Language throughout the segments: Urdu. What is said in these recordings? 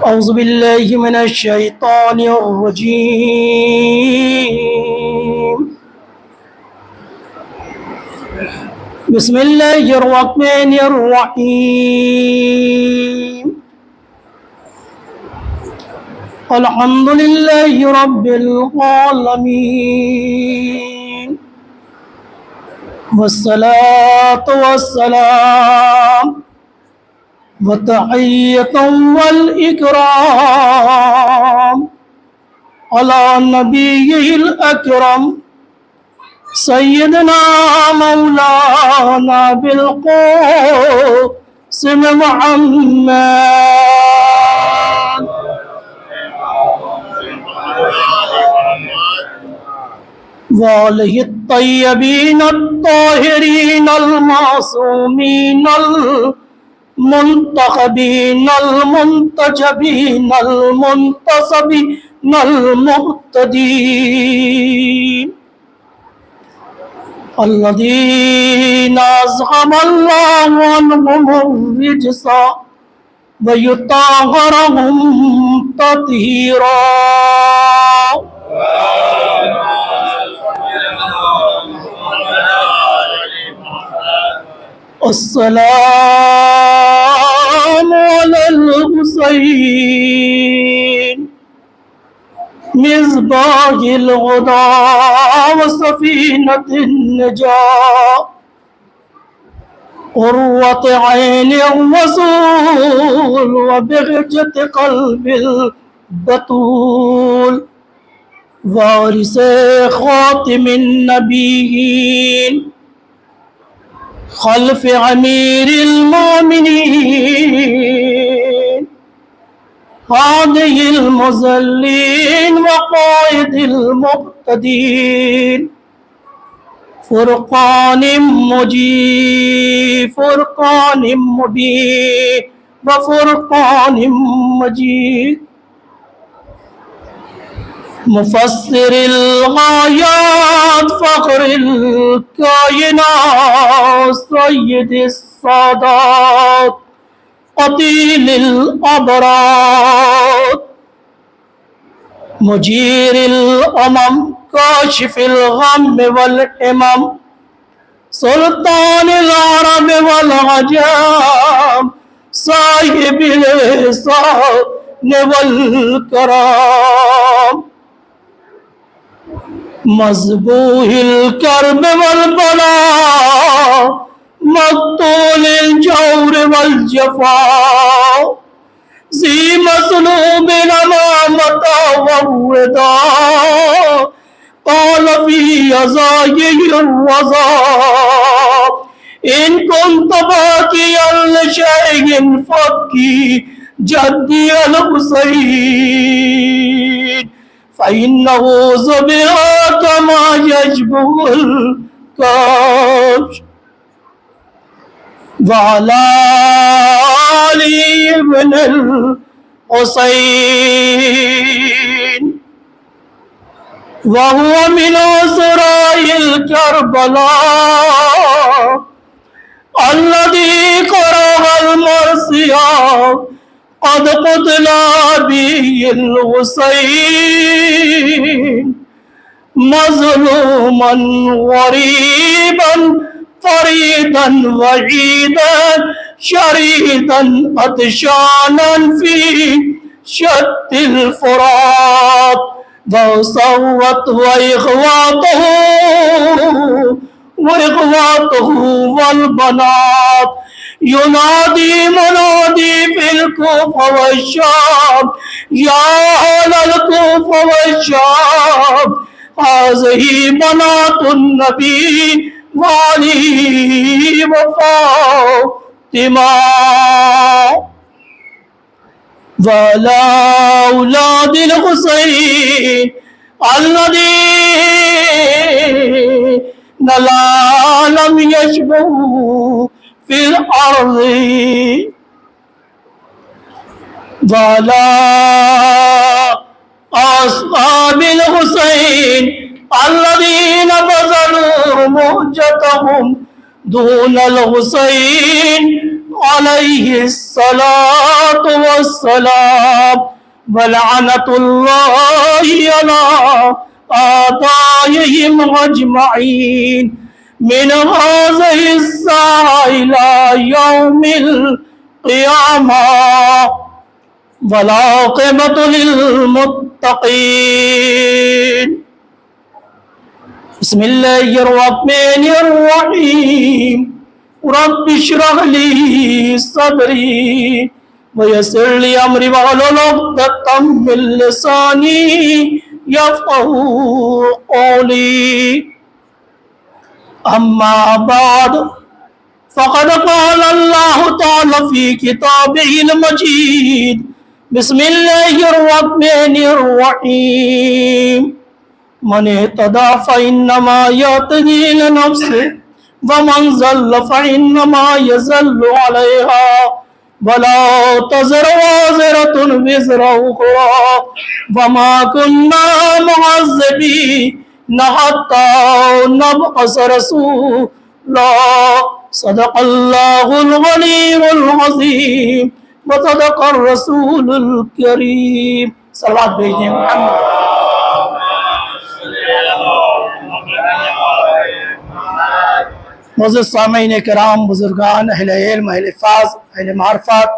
أعوذ بالله من الشيطان الرجيم. بسم الله الرحمن الرحيم. الحمد لله رب العالمين، والصلاة والسلام وتحية والإكرام على نبيه الأكرم سيدنا مولانا بالقاسم محمد وآله الطيبين الطاهرين المعصومين المنتخبين المنتجبين المنتصبين المهتدين الذين أزغم الله عنهم الرجس ويطهرهم تطهيرا. السلام على الحسين مصباح الهدى وسفينة النجاة قرة عين الرسول وبهجة قلب البتول وارث خاتم النبيين خلف أمير المؤمنين هادي المذلين وقائد المقتدين فرقان مجيد فرقان مبين وفرقان مجيد مفسر الغايات فخر الكائنات سيد السادات قتيل الأبرار مجير الأمم كاشف الغم والحمم سلطان العرب والعجم صاحب الإحسان والكرم مذبوح الكرب والبلاء مقتول الجور والجفاء ذي مسلوب الأمامة والرداء قال في يزايه الرضا إن كنت باكيا لشيء فكي جدي الحسين فإنه ذبح كما يشبه الكبش وعلى علي بن الحسين وهو من أسرى الكربلاء الذي قرأ المرسيا قد قتل به الحسين مظلوما غريبا فريدا وحيدا شريدا عطشانا في شط الفرات وصوت وإخواته والبنات ينادي منادي في الكوفة والشام يا أهل الكوفة والشام هذه بنات النبي وعلي وفاطمة وعلى أولاد الحسين الذين لم يشبهوا في الأرض وعلى أصحاب الحسين الذين بذلوا مهجتهم دون الحسين علیہ الصلاۃ والسلام ولعنۃ اللہ علی آبائہم اجمعین من هذه الساعة إلى يوم القيامة والعاقبة للمتقين بسم الله الرحمن الرحيم رب اشرح لي صدري ويسر لي أمري واحلل عقدة من لساني يفقهوا قولي أما بعد فقد قال الله تعالى في كتابه المجيد بسم الله الرحمن الرحيم من اهتدى فإنما يهتدي لنفسه ومن ضل فإنما يضل عليها ولا تزر وازرة وزر أخرى وما كنا معذبين حتى نبعث رسولا صدق الله العلي العظيم وصدق الرسول الكريم صلوات بھیجیں محمد. معزز سامعین کرام، بزرگان، اہل علم، اہل فاض، اہل معرفت،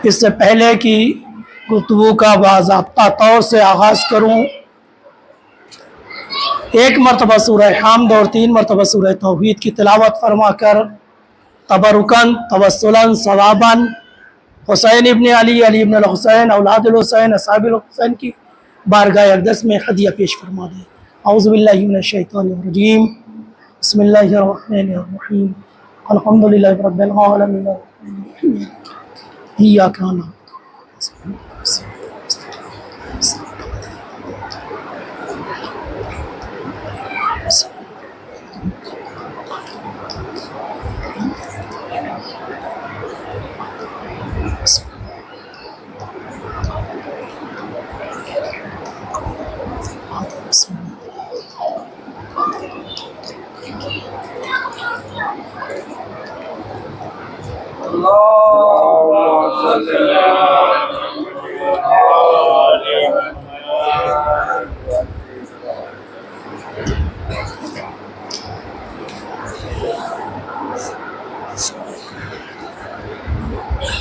اس سے پہلے کی گفتگو کا باضابطہ طور سے آغاز کروں، ایک مرتبہ سورہ حمد اور 3 مرتبہ سورہ توحید کی تلاوت فرما کر تبرکاً، توسلاً، ثواباً حسین ابن علی، علی ابن الحسین، اولاد الحسین، اصحاب الحسین کی بارگاہ اقدس میں ہدیہ پیش فرما دیں. اعوذ باللہ من الشیطان الرجیم، بسم اللہ الرحمن الرحیم، الحمدللہ رب العالمین الرحمن الرحیم ایاک نعبد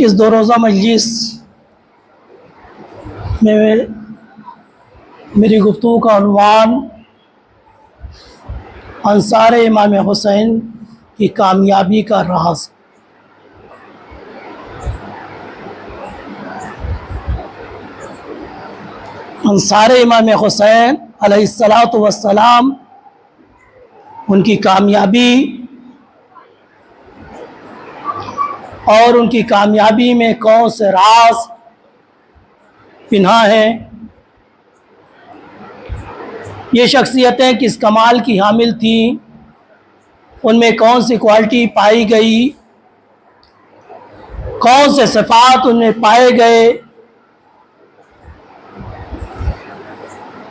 اس 2 روزہ مجلس میں میری گفتگو کا عنوان انصار امام حسین کی کامیابی کا راز. انصار امام حسین علیہ الصلاۃ والسلام، ان کی کامیابی اور ان کی کامیابی میں کون سے راز پنہا ہیں، یہ شخصیتیں کس کمال کی حامل تھیں، ان میں کون سی کوالٹی پائی گئی، کون سے صفات ان میں پائے گئے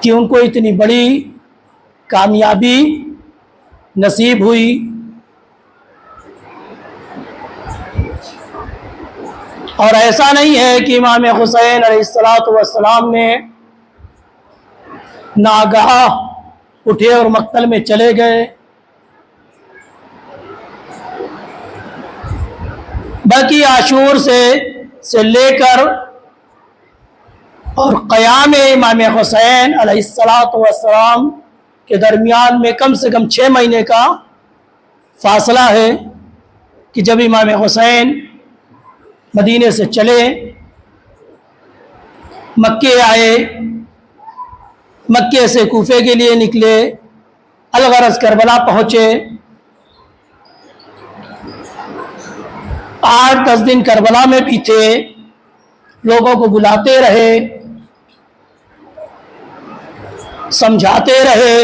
کہ ان کو اتنی بڑی کامیابی نصیب ہوئی. اور ایسا نہیں ہے کہ امام حسین علیہ السلام نے ناگہاں اٹھے اور مقتل میں چلے گئے، بلکہ عاشور سے لے کر اور قیام امام حسین علیہ السلام کے درمیان میں کم سے کم 6 مہینے کا فاصلہ ہے کہ جب امام حسین مدینے سے چلے، مکے آئے، مکے سے کوفے کے لیے نکلے، الغرض کربلا پہنچے، 8-10 دن کربلا میں بھی تھے، لوگوں کو بلاتے رہے، سمجھاتے رہے،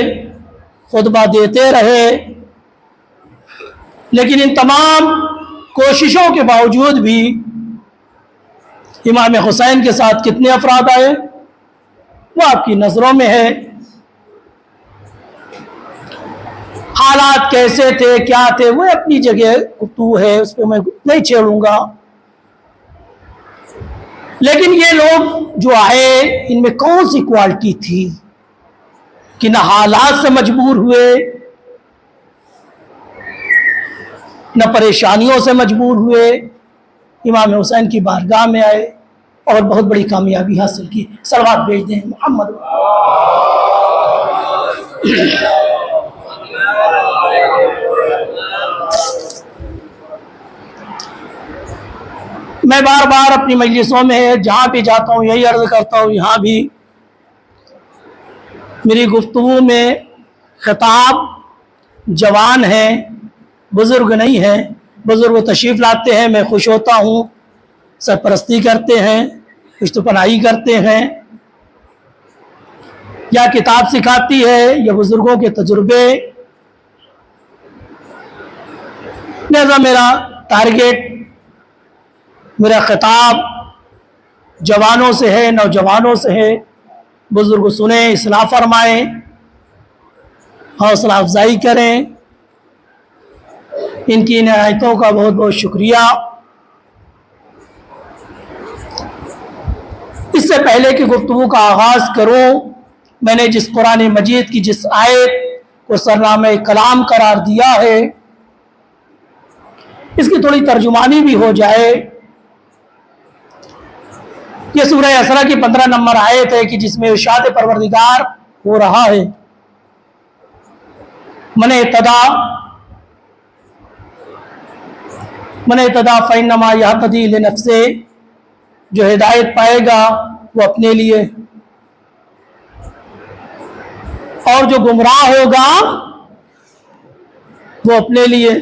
خطبہ دیتے رہے، لیکن ان تمام کوششوں کے باوجود بھی امام حسین کے ساتھ کتنے افراد آئے وہ آپ کی نظروں میں ہے. حالات کیسے تھے کیا تھے وہ اپنی جگہ گفتگو ہے، اس پہ میں نہیں چھیڑوں گا، لیکن یہ لوگ جو آئے ان میں کون سی کوالٹی تھی کہ نہ حالات سے مجبور ہوئے نہ پریشانیوں سے مجبور ہوئے، امام حسین کی بارگاہ میں آئے اور بہت بڑی کامیابی حاصل کی۔ صلوات بھیج دیں محمد۔ میں بار بار اپنی مجلسوں میں جہاں بھی جاتا ہوں یہی عرض کرتا ہوں، یہاں بھی میری گفتگو میں خطاب جوان ہیں، بزرگ نہیں ہیں۔ بزرگ تشریف لاتے ہیں، میں خوش ہوتا ہوں، سرپرستی کرتے ہیں، پشت پناہی کرتے ہیں، یا کتاب سکھاتی ہے یا بزرگوں کے تجربے۔ لہذا میرا ٹارگیٹ، میرا خطاب جوانوں سے ہے، نوجوانوں سے ہے۔ بزرگ سنیں، اصلاح فرمائیں، حوصلہ افزائی کریں۔ ان کی عنایتوں کا بہت بہت شکریہ۔ اس سے پہلے کہ گفتگو کا آغاز کروں، میں نے جس قرآن مجید کی جس آیت کو سرنامہ کلام قرار دیا ہے اس کی تھوڑی ترجمانی بھی ہو جائے۔ یہ سورہ اسراء کی 15 نمبر آیت ہے کہ جس میں ارشاد پروردگار ہو رہا ہے، من اہتدی فإنما یہتدی لنفسہ، جو ہدایت پائے گا وہ اپنے لیے، اور جو گمراہ ہوگا وہ اپنے لیے۔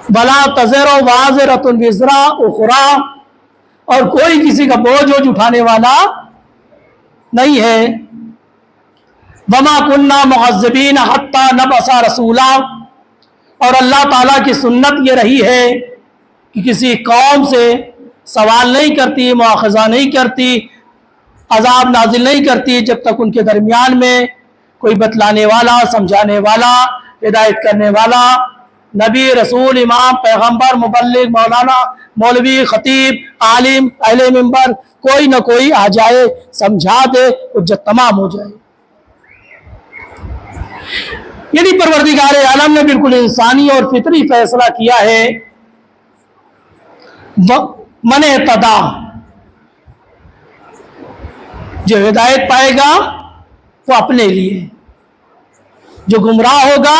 وَلَا تَزِرُ وَازِرَةٌ وِزْرَ أُخْرَىٰ، اور کوئی کسی کا بوجھ اٹھانے والا نہیں ہے۔ وَمَا كُنَّا مُعَذِّبِينَ حَتَّىٰ نَبْعَثَ رَسُولًا، اور اللہ تعالیٰ کی سنت یہ رہی ہے کہ کسی قوم سے سوال نہیں کرتی، مواخذہ نہیں کرتی، عذاب نازل نہیں کرتی جب تک ان کے درمیان میں کوئی بتلانے والا، سمجھانے والا، ہدایت کرنے والا، نبی، رسول، امام، پیغمبر، مبلغ، مولانا، مولوی، خطیب، عالم، اہل منبر، کوئی نہ کوئی آ جائے، سمجھا دے، حجت تمام ہو جائے۔ یعنی پروردگار عالم نے بالکل انسانی اور فطری فیصلہ کیا ہے۔ من اہتدی، جو ہدایت پائے گا وہ اپنے لیے، جو گمراہ ہوگا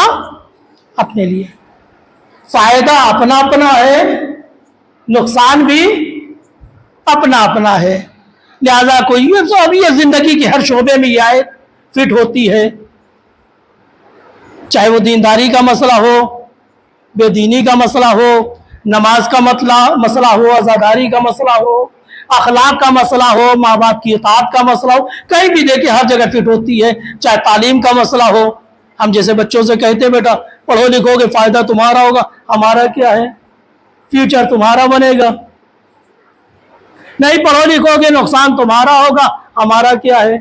اپنے لیے۔ فائدہ اپنا اپنا ہے، نقصان بھی اپنا اپنا ہے۔ لہذا کوئی ابھی زندگی کے ہر شعبے میں یہ آیت فٹ ہوتی ہے، چاہے وہ دینداری کا مسئلہ ہو، بے دینی کا مسئلہ ہو، نماز کا مسئلہ ہو، عزاداری کا مسئلہ ہو، اخلاق کا مسئلہ ہو، ماں باپ کی اطاعت کا مسئلہ ہو، کہیں بھی دیکھیں ہر جگہ فٹ ہوتی ہے۔ چاہے تعلیم کا مسئلہ ہو، ہم جیسے بچوں سے کہتے ہیں بیٹا پڑھو لکھو گے فائدہ تمہارا ہوگا، ہمارا کیا ہے، فیوچر تمہارا بنے گا۔ نہیں پڑھو لکھو گے نقصان تمہارا ہوگا، ہمارا کیا ہے۔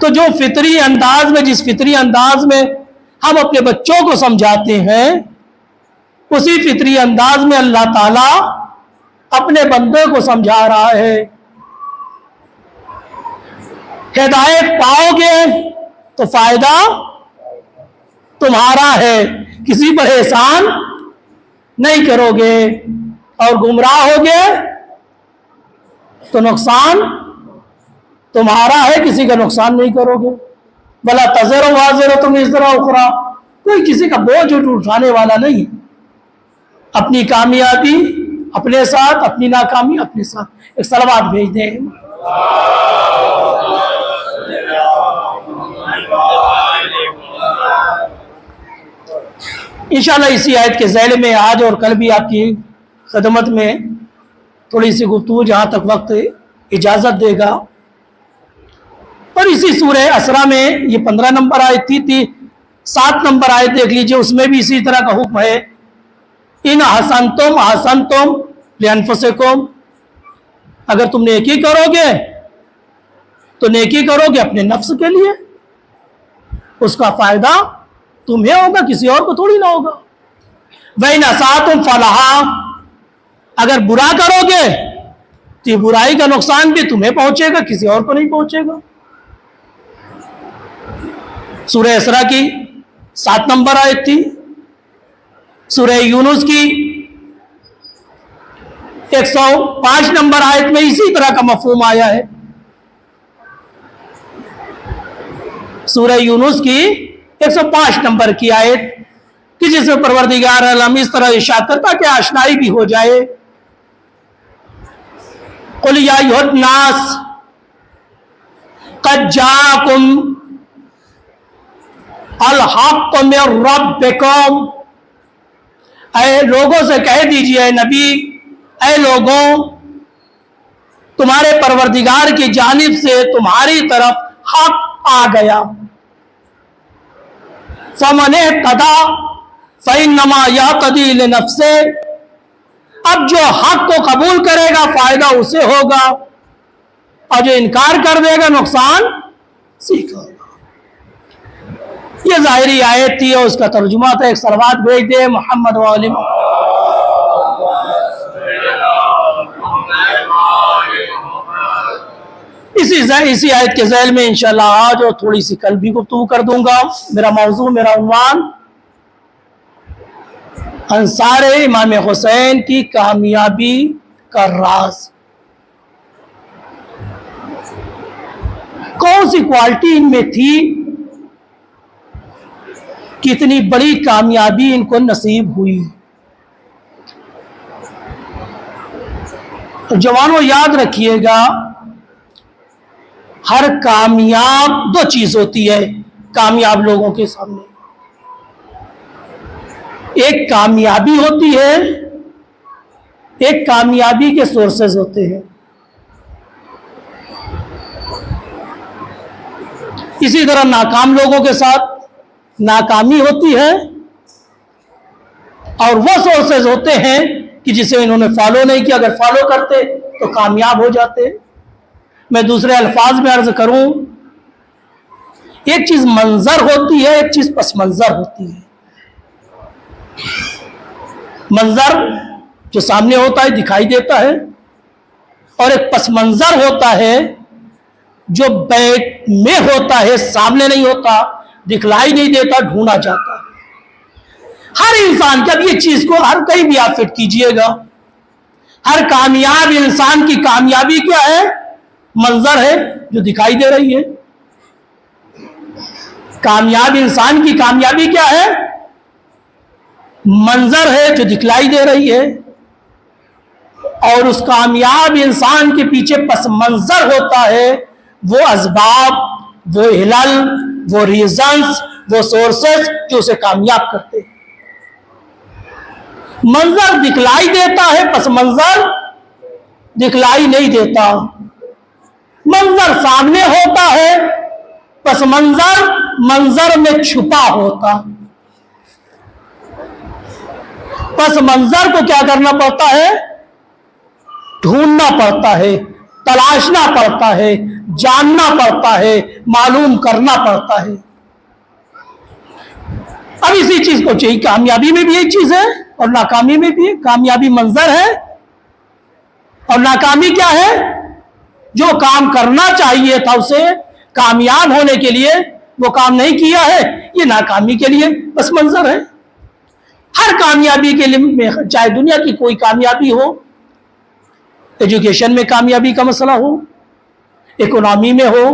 تو جو فطری انداز میں، جس فطری انداز میں ہم اپنے بچوں کو سمجھاتے ہیں، اسی فطری انداز میں اللہ تعالیٰ اپنے بندے کو سمجھا رہا ہے۔ ہدایت پاؤ گے تو فائدہ تمہارا ہے، کسی پر احسان نہیں کرو گے، اور گمراہ ہوگے تو نقصان تمہارا ہے، کسی کا نقصان نہیں کرو گے۔ وَلَا تَزِرُ وَازِرَةٌ وِزْرَ أُخْرَىٰ، کوئی کسی کا بوجھ اٹھانے والا نہیں۔ اپنی کامیابی اپنے ساتھ، اپنی ناکامی اپنے ساتھ۔ ایک صلوات بھیج دیں۔ انشاءاللہ اسی آیت کے ذیل میں آج اور کل بھی آپ کی خدمت میں تھوڑی سی گفتگو جہاں تک وقت اجازت دے گا۔ اور اسی سورہ اسراء میں یہ 15 نمبر آیت تھی 7 نمبر آیت دیکھ لیجئے، اس میں بھی اسی طرح کا حکم ہے۔ ان احسنتم احسنتم لانفسکم، اگر تم نیکی کرو گے تو نیکی کرو گے اپنے نفس کے لیے، اس کا فائدہ تمہیں ہوگا، کسی اور کو تھوڑی نہ ہوگا۔ وَإِنْ أَسَأْتُمْ فَلَهَا، اگر برا کرو گے تو یہ برائی کا نقصان بھی تمہیں پہنچے گا، کسی اور کو نہیں پہنچے گا۔ سورہ اسراء کی 7 نمبر آیت تھی، سورہ یونس کی 105 نمبر آیت میں اسی طرح کا مفہوم آیا ہے۔ سورہ یونس کی 105 نمبر کی آیت کہ جس میں پروردگار عالم اس طرح ارشاد کرتا کہ آشنائی بھی ہو جائے، قُلْ يَا أَيُّهَا النَّاسُ قَدْ جَاءَكُمْ الْحَقُّ مِنْ رَبِّكُمْ، اے لوگوں سے کہہ دیجئے، اے نبی، اے لوگوں، تمہارے پروردگار کی جانب سے تمہاری طرف حق آ گیا۔ فَمَنِ اهْتَدَىٰ فَإِنَّمَا يَهْتَدِي لِنَفْسِهِ، اب جو حق کو قبول کرے گا فائدہ اسے ہوگا، اور جو انکار کر دے گا نقصان اسی کا ہوگا۔ یہ ظاہری آیت تھی اور اس کا ترجمہ تھا۔ ایک صلوات بھیج دے محمد وآلہ محمد۔ اسی آیت کے ذیل میں انشاءاللہ آج اور تھوڑی سی کل بھی گفتگو کر دوں گا۔ میرا موضوع، میرا عنوان انصار امام حسین کی کامیابی کا راز۔ کون سی کوالٹی ان میں تھی، کتنی بڑی کامیابی ان کو نصیب ہوئی۔ جوانوں یاد رکھیے گا، ہر کامیاب دو چیز ہوتی ہے کامیاب لوگوں کے سامنے۔ ایک کامیابی ہوتی ہے، ایک کامیابی کے سورسز ہوتے ہیں۔ اسی طرح ناکام لوگوں کے ساتھ ناکامی ہوتی ہے، اور وہ سورسز ہوتے ہیں کہ جسے انہوں نے فالو نہیں کیا، اگر فالو کرتے تو کامیاب ہو جاتے۔ میں دوسرے الفاظ میں عرض کروں، ایک چیز منظر ہوتی ہے، ایک چیز پس منظر ہوتی ہے۔ منظر جو سامنے ہوتا ہے، دکھائی دیتا ہے، اور ایک پس منظر ہوتا ہے جو بیک میں ہوتا ہے، سامنے نہیں ہوتا، دکھلائی نہیں دیتا، ڈھونڈا جاتا ہے۔ ہر انسان کی، اب یہ چیز کو ہر کہیں بھی آپ فٹ کیجئے گا، ہر کامیاب انسان کی کامیابی کیا ہے؟ منظر ہے جو دکھائی دے رہی ہے۔ کامیاب انسان کی کامیابی کیا ہے؟ منظر ہے جو دکھلائی دے رہی ہے، اور اس کامیاب انسان کے پیچھے پس منظر ہوتا ہے وہ اسباب، وہ علل، وہ ریزنز، وہ سورسز جو اسے کامیاب کرتے ہیں۔ منظر دکھلائی دیتا ہے، پس منظر دکھلائی نہیں دیتا۔ منظر سامنے ہوتا ہے، پس منظر منظر میں چھپا ہوتا۔ پس منظر کو کیا کرنا پڑتا ہے؟ ڈھونڈنا پڑتا ہے، تلاشنا پڑتا ہے، جاننا پڑتا ہے، معلوم کرنا پڑتا ہے۔ اب اسی چیز کو چاہیے، کامیابی میں بھی ایک چیز ہے اور ناکامی میں بھی ہے۔ کامیابی منظر ہے، اور ناکامی کیا ہے؟ جو کام کرنا چاہیے تھا اسے کامیاب ہونے کے لیے وہ کام نہیں کیا ہے، یہ ناکامی کے لیے بس منظر ہے۔ ہر کامیابی کے لیے، چاہے دنیا کی کوئی کامیابی ہو، ایجوکیشن میں کامیابی کا مسئلہ ہو، اکنامی میں ہو،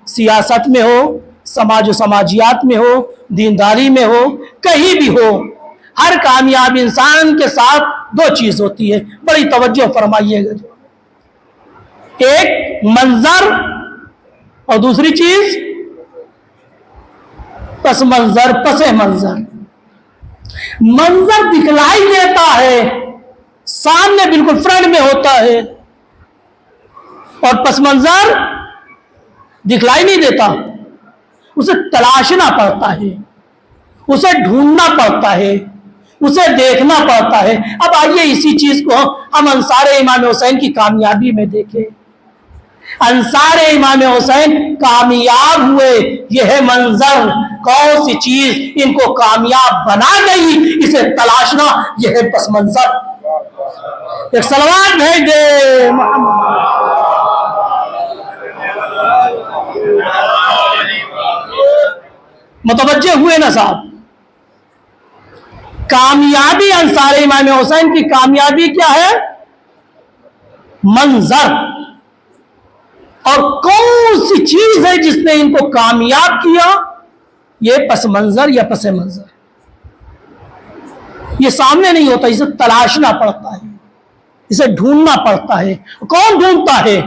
سیاست میں ہو، سماج و سماجیات میں ہو، دینداری میں ہو، کہیں بھی ہو، ہر کامیاب انسان کے ساتھ دو چیز ہوتی ہے، بڑی توجہ فرمائیے گا۔ ایک منظر، اور دوسری چیز پس منظر، پس منظر۔ منظر دکھلائی دیتا ہے، سامنے بالکل فرنٹ میں ہوتا ہے، اور پس منظر دکھلائی نہیں دیتا، اسے تلاشنا پڑتا ہے، اسے ڈھونڈنا پڑتا ہے، اسے دیکھنا پڑتا ہے۔ اب آئیے اسی چیز کو ہم انصار امام حسین کی کامیابی میں دیکھیں۔ انصار امام حسین کامیاب ہوئے. یہ ہے منظر. کون سی چیز ان کو کامیاب بنا گئی اسے تلاشنا. یہ ہے پس منظر. ایک صلوات بھیج دے محمد. متوجہ ہوئے نا صاحب؟ کامیابی انصار امام حسین کی کامیابی کیا ہے؟ منظر. اور کون سی چیز ہے جس نے ان کو کامیاب کیا؟ یہ پس منظر یا پس منظر. یہ سامنے نہیں ہوتا، اسے تلاشنا پڑتا ہے، اسے ڈھونڈنا پڑتا ہے. کون ڈھونڈتا ہے؟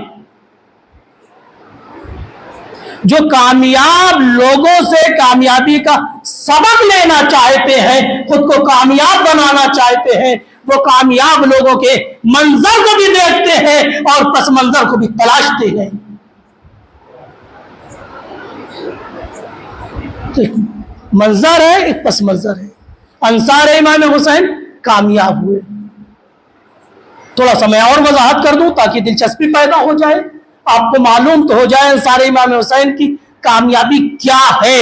جو کامیاب لوگوں سے کامیابی کا سبق لینا چاہتے ہیں، خود کو کامیاب بنانا چاہتے ہیں، وہ کامیاب لوگوں کے منظر کو بھی دیکھتے ہیں اور پس منظر کو بھی تلاشتے ہیں. ایک منظر ہے، ایک پس منظر ہے. انصار امام حسین کامیاب ہوئے. تھوڑا سا میں اور وضاحت کر دوں تاکہ دلچسپی پیدا ہو جائے، آپ کو معلوم تو ہو جائے انصار امام حسین کی کامیابی کیا ہے.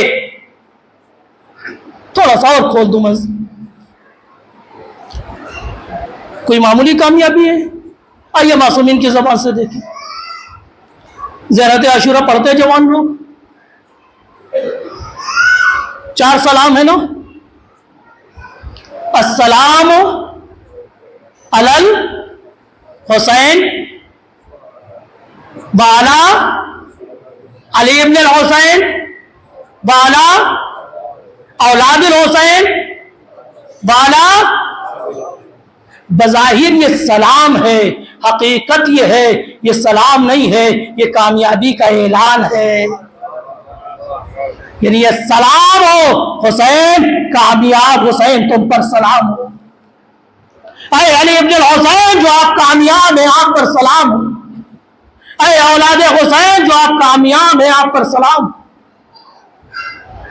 تھوڑا سا اور کھول دوں منظر. کوئی معمولی کامیابی ہے؟ آئیے معصومین کی زبان سے دیکھیں. زیارت عاشورہ پڑھتے جوان لوگ؟ 4 سلام ہے نا. السلام علی الحسین وعلی علی ابن الحسین وعلی اولاد الحسین وعلی. بظاہر یہ سلام ہے، حقیقت یہ ہے یہ سلام نہیں ہے، یہ کامیابی کا اعلان ہے. یعنی یہ سلام ہو حسین، کامیاب حسین تم پر سلام ہو. اے علی ابن الحسین جو آپ کامیاب ہیں آپ پر سلام ہو. اے اولاد حسین جو آپ کامیاب ہیں آپ پر سلام.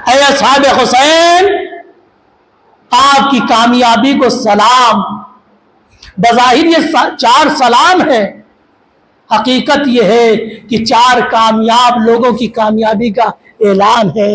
اے اصحاب حسین آپ کی کامیابی کو سلام. بظاہر یہ 4 سلام ہے، حقیقت یہ ہے کہ 4 کامیاب لوگوں کی کامیابی کا اعلان ہے.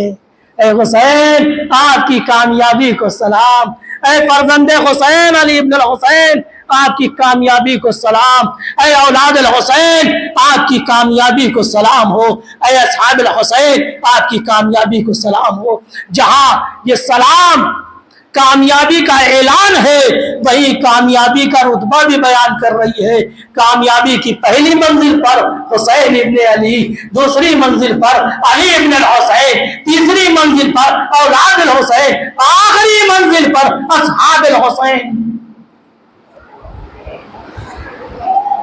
اے حسین آپ کی کامیابی کو سلام. اے فرزند حسین علی ابن الحسین آپ کی کامیابی کو سلام. اے اولاد الحسین آپ کی کامیابی کو سلام ہو. اے اصحاب الحسین آپ کی کامیابی کو سلام ہو. جہاں یہ سلام کامیابی کا اعلان ہے وہی کامیابی کا رتبہ بھی بیان کر رہی ہے. کامیابی کی پہلی منزل پر حسین ابن علی، دوسری منزل پر علی ابن الحسین، تیسری منزل پر اولاد الحسین، آخری منزل پر اصحاب الحسین.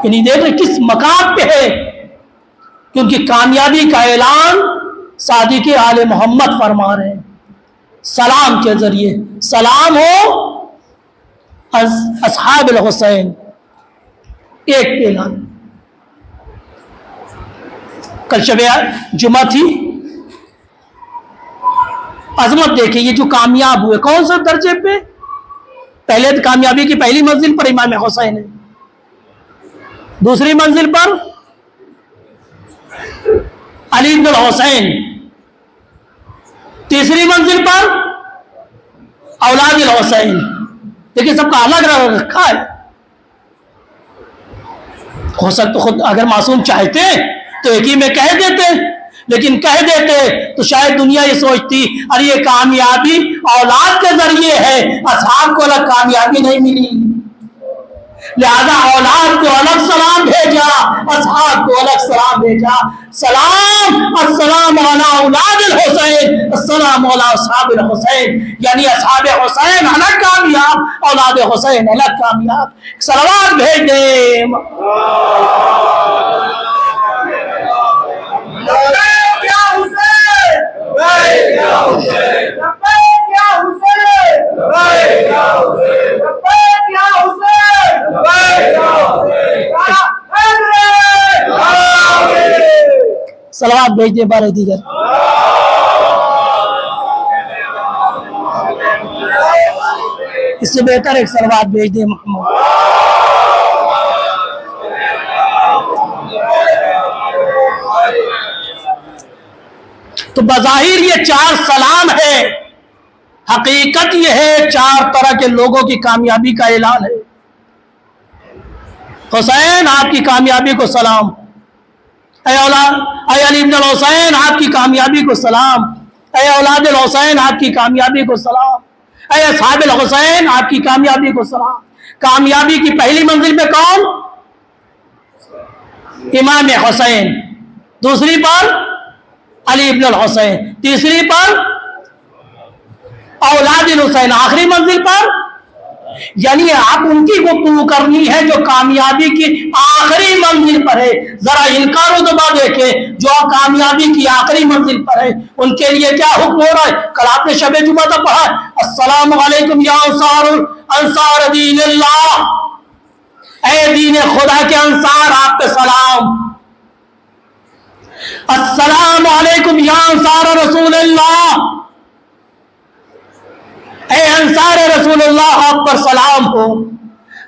یعنی دیکھ رہے کس مقام پہ ہے، کیونکہ کامیابی کا اعلان صادق آل محمد فرما رہے ہیں سلام کے ذریعے. سلام ہو اصحاب الحسین. ایک اعلان. کل شب جمعہ تھی. عظمت دیکھیں، یہ جو کامیاب ہوئے کون سے درجے پہ؟ پہلے کامیابی کی پہلی منزل پر امام حسین ہے، دوسری منزل پر علی بن الحسین، تیسری منزل پر اولاد الحسین. دیکھیں سب کا الگ رکھا ہے. ہو سکتا خود اگر معصوم چاہتے تو ایک ہی میں کہہ دیتے، لیکن کہہ دیتے تو شاید دنیا یہ سوچتی ارے یہ کامیابی اولاد کے ذریعے ہے، اصحاب کو الگ کامیابی نہیں ملی، لہذا اولاد کو الگ سلام بھیجا، اصحاب کو الگ سلام بھیجا. سلام السلام علی اولاد الحسین، السلام علی اصحاب الحسین. یعنی اصحاب حسین الگ کامیاب، اولاد حسین الگ کامیاب. صلوات بھیج دیں. صلوات بھیج دیں بارے دیگر. اس سے بہتر ایک صلوات بھیج دیں محمد. تو بظاہر یہ 4 سلام ہے، حقیقت یہ ہے 4 طرح کے لوگوں کی کامیابی کا اعلان ہے۔ حسین آپ کی کامیابی کو سلام، اے علی ابن الحسین آپ کی کامیابی کو سلام، اے اولاد الحسین آپ کی کامیابی کو سلام، اے اصحاب الحسین آپ کی کامیابی کو سلام۔ کامیابی کی پہلی منزل پہ کون؟ امام حسین، دوسری پر علی ابن الحسین، تیسری پر اولاد الحسین، آخری منزل پر یعنی آپ ان کی گفتگو کرنی ہے جو کامیابی کی آخری منزل پر ہے۔ ذرا انکار و دبا دیکھیں جو کامیابی کی آخری منزل پر ہے ان کے لیے کیا حکم ہو رہا ہے۔ کل آپ نے شب جمعہ تک پڑھا، السلام علیکم یا انصار دین اللہ، اے دین خدا کے انصار آپ پہ سلام۔ السلام علیکم یا انصار رسول اللہ، اے انصار رسول اللہ آپ پر سلام ہو،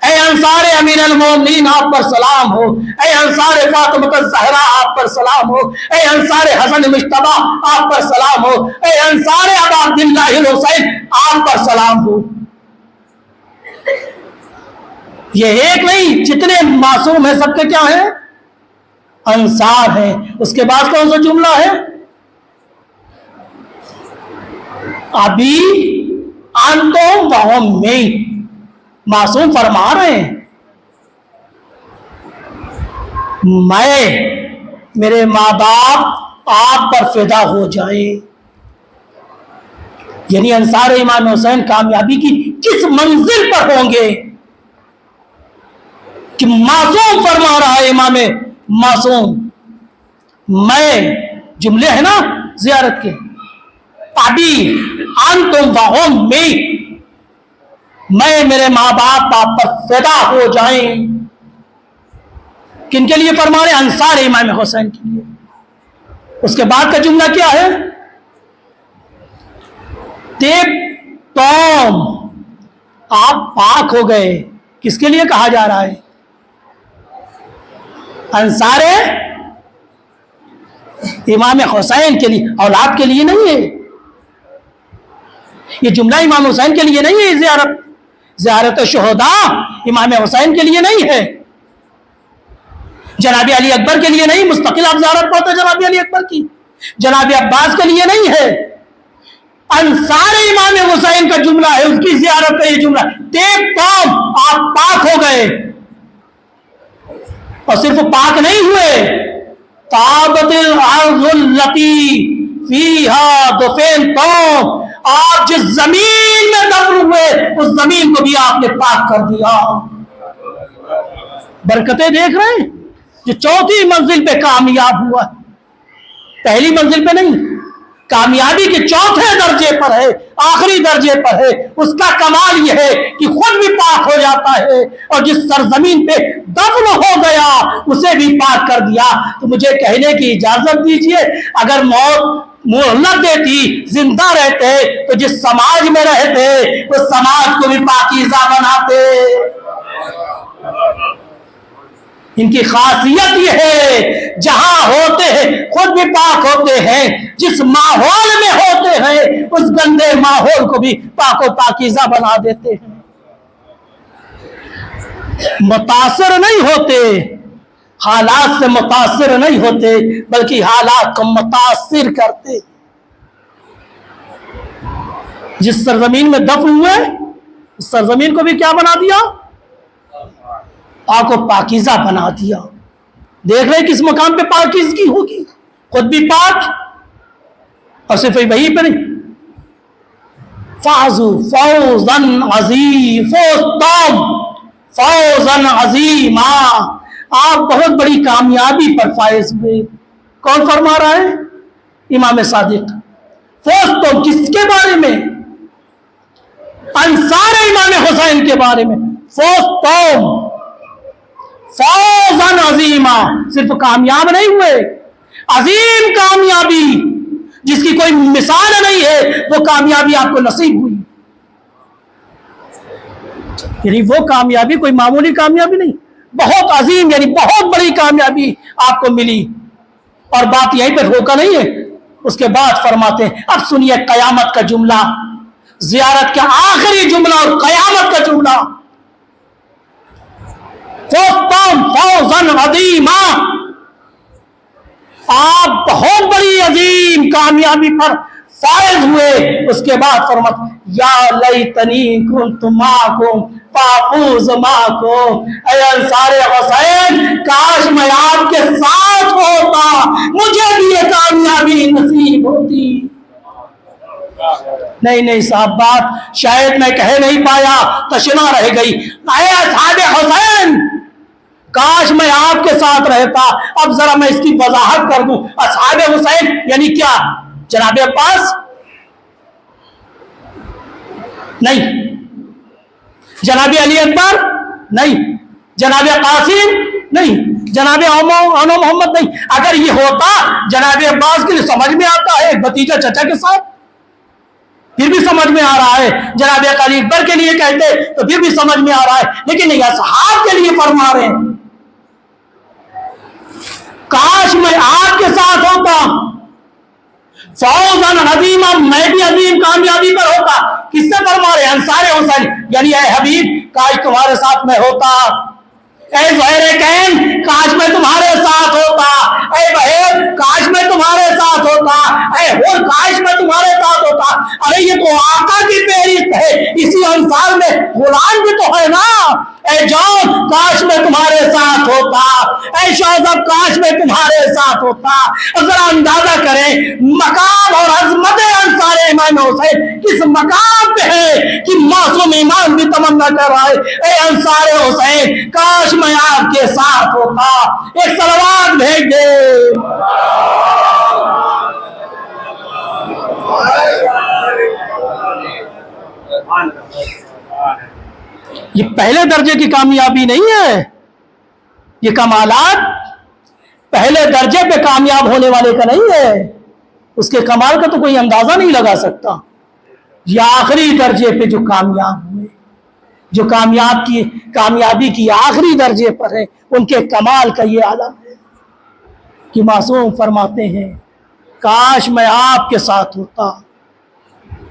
اے انصار امیر المومنین آپ پر سلام ہو، اے انصار فاطمہ الزہرا آپ پر سلام ہو، اے انصار حسن مجتبی آپ پر سلام ہو، اے انصار ابا عبداللہ الحسین آپ پر سلام ہو۔ یہ ایک نہیں، جتنے معصوم ہیں سب کے کیا ہیں؟ انصار ہیں۔ اس کے بعد کون سا جملہ ہے؟ ابھی انتم وہم میں، معصوم فرما رہے ہیں میرے ماں باپ آپ پر فدا ہو جائیں۔ یعنی انصار امام حسین کامیابی کی کس منزل پر ہوں گے کہ معصوم فرما رہا ہے امام معصوم۔ میں جملے ہیں نا زیارت کے، ابھی انتم وہم میں میرے ماں باپ آپ پر فدا ہو جائیں۔ کن کے لیے فرما رہے؟ انصار امام حسین کے لیے۔ اس کے بعد کا جملہ کیا ہے؟ تم آپ پاک ہو گئے۔ کس کے لیے کہا جا رہا ہے؟ انصار امام حسین کے لیے، اولاد کے لیے نہیں ہے یہ جملہ، امام حسین کے لیے نہیں ہے۔ زیارت شہداء امام حسین کے لیے نہیں ہے، جناب علی اکبر کے لیے نہیں، مستقل آپ زیارت پڑھتے جناب علی اکبر کی، جناب عباس کے لیے نہیں ہے، انصار امام حسین کا جملہ ہے، اس کی زیارت کا یہ جملہ، تم آپ پاک ہو گئے۔ اور صرف پاک نہیں ہوئے، طابت الارض التی فیہا دفنتم، آپ جس زمین میں دفن ہوئے اس زمین کو بھی آپ نے پاک کر دیا۔ برکتیں دیکھ رہے ہیں؟ جو چوتھی منزل پہ کامیاب ہوا، پہلی منزل پہ نہیں، کامیابی کے چوتھے درجے پر ہے، آخری درجے پر ہے۔ اس کا کمال یہ ہے کہ خود بھی پاک ہو جاتا ہے اور جس سرزمین پہ دفن ہو گیا اسے بھی پاک کر دیا۔ تو مجھے کہنے کی اجازت دیجئے، اگر موت مہلت دیتی، زندہ رہتے تو جس سماج میں رہتے اس سماج کو بھی پاکیزہ بناتے۔ ان کی خاصیت یہ ہے جہاں ہوتے ہیں خود بھی پاک ہوتے ہیں، جس ماحول میں ہوتے ہیں اس گندے ماحول کو بھی پاک و پاکیزہ بنا دیتے ہیں۔ متاثر نہیں ہوتے، حالات سے متاثر نہیں ہوتے بلکہ حالات کو متاثر کرتے۔ جس سرزمین میں دفن ہوئے اس سرزمین کو بھی کیا بنا دیا؟ پاک و پاکیزہ بنا دیا۔ دیکھ رہے کس مقام پہ پاکیزگی ہوگی، خود بھی پاک اور صرف وہی پہ نہیں، فازو فوزن عظیم، فوزن عظیما، آپ بہت بڑی کامیابی پر فائز ہوئے۔ کون فرما رہا ہے؟ امام صادق۔ فوز تو کس کے بارے میں؟ انصار امام حسین کے بارے میں۔ فوز تو فوزن عظیما، صرف کامیاب نہیں ہوئے، عظیم کامیابی جس کی کوئی مثال نہیں ہے وہ کامیابی آپ کو نصیب ہوئی۔ یعنی وہ کامیابی کوئی معمولی کامیابی نہیں، بہت عظیم، یعنی بہت بڑی کامیابی آپ کو ملی۔ اور بات یہیں پہ روکا نہیں ہے، اس کے بعد فرماتے ہیں اب سنیے قیامت کا جملہ، زیارت کا آخری جملہ اور قیامت کا جملہ، فوزتم فوزا عظیما، آپ بہت بڑی عظیم کامیابی پر فائز ہوئے۔ اس کے بعد فرماتے یا لیتنی کنت معکم فافوز معکم، اے انصار حسین کاش میں آپ کے ساتھ ہوتا، مجھے بھی یہ کامیابی نصیب ہوتی۔ نہیں صاحب، بات شاید میں کہہ نہیں پایا، تشنا رہ گئی۔ اے اصحاب حسین کاش میں آپ کے ساتھ رہتا۔ اب ذرا میں اس کی وضاحت کر دوں۔ اصحاب حسین یعنی کیا؟ جناب عباس نہیں، جناب علی اکبر نہیں، جناب قاسم نہیں، جناب انو محمد نہیں۔ اگر یہ ہوتا جناب عباس کے لیے سمجھ میں آتا ہے بھتیجا چچا کے ساتھ، پھر بھی سمجھ میں آ رہا ہے۔ جناب علی اکبر کے لیے کہتے تو پھر بھی سمجھ میں آ رہا ہے، لیکن نہیں، اصحاب کے لیے فرما رہے ہیں کاش میں آپ کے ساتھ ہوتا، فوزاً عظیما، میں بھی عظیم کامیابی پر ہوتا۔ کس سے فرما رہے ہیں؟ انصار حسین یعنی اے حبیب کاش تمہارے ساتھ میں ہوتا، اے زہر کین کاش میں تمہارے ساتھ ہوتا، اے بہن کاش میں تمہارے ساتھ ہوتا، اے ہور کاش میں تمہارے ساتھ ہوتا۔ ارے یہ تو آقا کی فہرست ہے، اسی انصار میں غلام بھی تو ہے نا۔ اے جان کاش میں تمہارے ساتھ ہوتا، اے شوزب کاش میں تمہارے ساتھ ہوتا۔ ذرا اندازہ کریں مقام اور عظمت انصار امام حسین کس مقام پہ ہے کہ معصوم امام بھی تمنا کر رہا ہے اے انصار حسین کاش میں آپ کے ساتھ ہوتا۔ ایک صلوات بھیج دے۔ یہ پہلے درجے کی کامیابی نہیں ہے، یہ کمالات پہلے درجے پہ کامیاب ہونے والے کا نہیں ہے، اس کے کمال کا تو کوئی اندازہ نہیں لگا سکتا۔ یہ آخری درجے پہ جو کامیاب ہوئے، جو کامیابی کی آخری درجے پر ہے، ان کے کمال کا یہ عالم ہے کہ معصوم فرماتے ہیں کاش میں آپ کے ساتھ ہوتا۔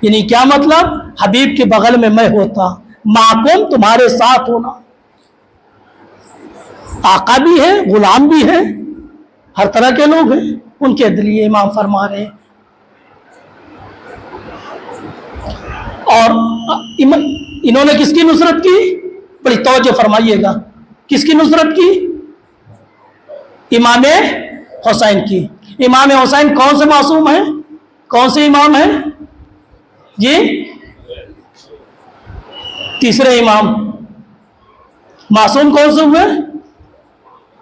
یعنی کیا مطلب؟ حبیب کے بغل میں میں ہوتا، معکم تمہارے ساتھ ہونا۔ آقا بھی ہے، غلام بھی ہے، ہر طرح کے لوگ ہیں، ان کے لیے امام فرما رہے ہیں۔ اور انہوں نے کس کی نصرت کی؟ بڑی توجہ فرمائیے گا، کس کی نصرت کی؟ امام حسین کی۔ امام حسین کون سے معصوم ہیں؟ کون سے امام ہیں جی؟ تیسرے امام۔ معصوم کون سے ہوئے؟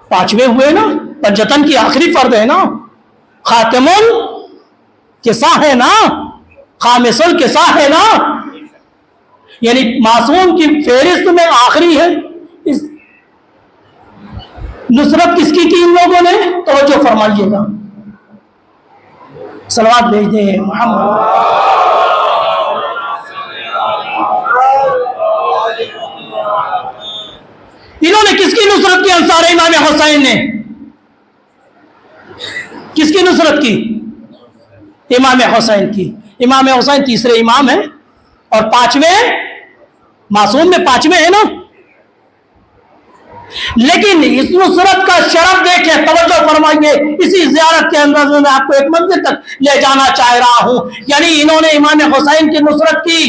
پانچویں ہوئے نا، پنجتن کی آخری فرد ہے نا، خاتم الکسا ہے نا، خامس الکسا ہے نا، یعنی معصوم کی فہرست میں آخری ہے۔ اس نصرت کس کی ان لوگوں نے؟ توجہ فرمائیے گا، صلوات بھیج دیں محمد۔ انہوں نے کس کی نصرت کی؟ انصار امام حسین نے کس کی نصرت کی؟ امام حسین کی۔ امام حسین تیسرے امام ہیں اور پانچویں معصوم میں پانچویں ہیں نا، لیکن اس نصرت کا شرف دیکھیں، توجہ فرمائیے، اسی زیارت کے اندر میں آپ کو ایک منزل تک لے جانا چاہ رہا ہوں۔ یعنی انہوں نے امام حسین کی نصرت کی۔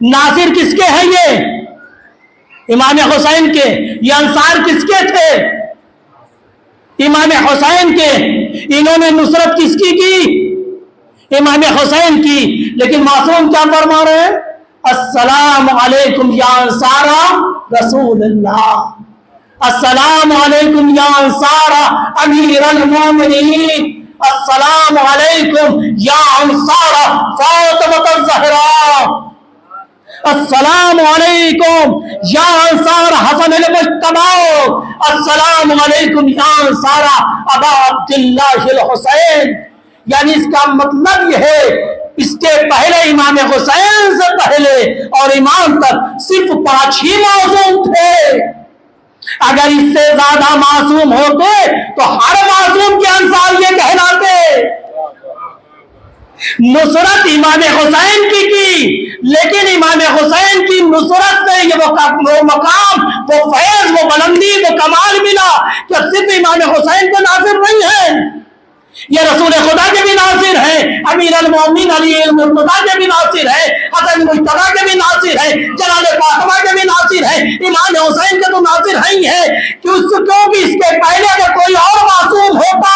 ناصر کس کے ہیں؟ یہ امام حسین کے۔ یہ انصار کس کے تھے؟ امام حسین کے۔ انہوں نے نصرت کس کی؟ امام حسین کی۔ لیکن معصوم کیا فرما رہے ہیں؟ السلام علیکم یا انصار رسول اللہ، السلام علیکم یا انصار امیر المومنین، السلام علیکم یا انصار فاطمہ الزہرا، السلام علیکم یا انصار حسن المجتبی، السلام علیکم یا انصار ابا عبداللہ الحسین۔ یعنی اس کا مطلب یہ ہے اس کے پہلے امام حسین سے پہلے اور امام تک صرف 5 ہی معصوم تھے۔ اگر اس سے زیادہ معصوم ہوتے تو ہر معصوم کے انصار یہ کہلاتے۔ نصرت امام حسین کی لیکن امام حسین کی نصرت سے یہ وہ مقام، وہ فیض، وہ بلندی، وہ کمال ملا کہ صرف امام حسین کے ناصر نہیں ہے، یہ رسول خدا کے بھی ناصر ہیں، امیر المومنین علی المرتضیٰ کے بھی ناصر ہیں، حسن مجتبیٰ کے بھی ناصر ہیں، جلال فاطمہ کے بھی ناصر ہیں، امام حسین کے تو ناصر ہی ہیں کیونکہ اس کے پہلے اگر کوئی اور معصوم ہوتا،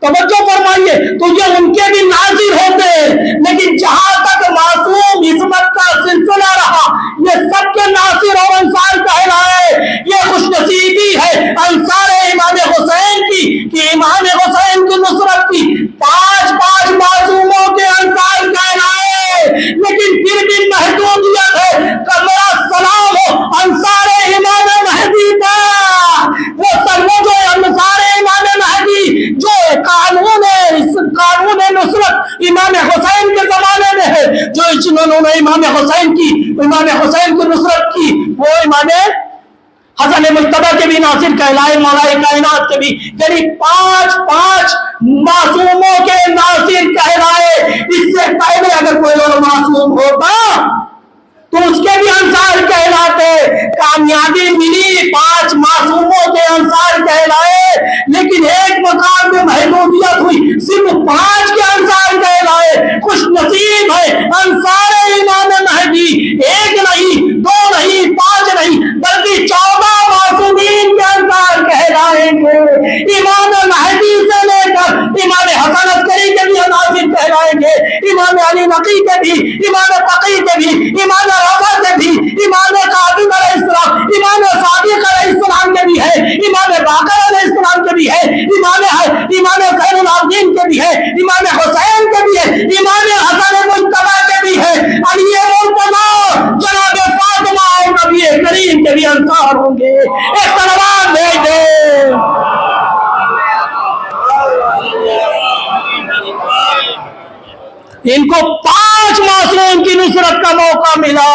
توجہ فرمائیے، تو یہ ان کے بھی ناظر ہوتے، لیکن جہاں تک معصوم عصمت کا سلسلہ رہا یہ سب کے ناصر اور انصار کہلائے۔ یہ خوش نصیبی ہے انصار امام حسین کی کہ امام حسین کی نصرت کی پانچ معصوموں کے انصار کہلائے، لیکن پھر بھی محدودیت ہے کہ میرا سلام ہو انصار امام مہدی کا، وہ جو انصار امام مہدی جو قانون نصرت امام حسین کے زمانے میں ہے، جو انہوں نے امام حسین کی نصرت کی، وہ امام حسن مجتبیٰ کے بھی ناصر کہلائے، مولا کائنات کے بھی، یعنی پانچ معصوموں کے ناصر کہلائے۔ اس سے پہلے اگر کوئی اور معصوم ہوتا تو اس کے بھی انصار کہلاتے، کامیابی ملی، 5 معصوموں کے انصار کہلائے، لیکن ایک مقام میں محدودیت ہوئی، صرف 5 کے انصار کہلائے۔ خوش نصیب ہے انصار امام مہدی، 1 نہیں، 2 نہیں، 5 نہیں، بلکہ 14 معصومین کے انصار کہلائیں گے۔ امام مہدی سے لے کر امام حسن عسکری کے بھی ناصر کہلائیں گے، امام علی نقی کے بھی، امام تقی کے بھی، امام رضا کے بھی، امام قاسم علیہ السلام، امام صادق علیہ السلام کے بھی ہے، امام باقر علیہ السلام کے بھی ہے، امام زین العابدین کے بھی ہے، امام حسین کے بھی ہے، امام حسن مجتبیٰ کے بھی ہے، علی مرتضیٰ، جناب فاطمہ اور نبی کریم کے بھی انصار ہوں گے۔ ایک صلوات بھیج دے۔ ان کو 5 معصوم کی نصرت کا موقع ملا،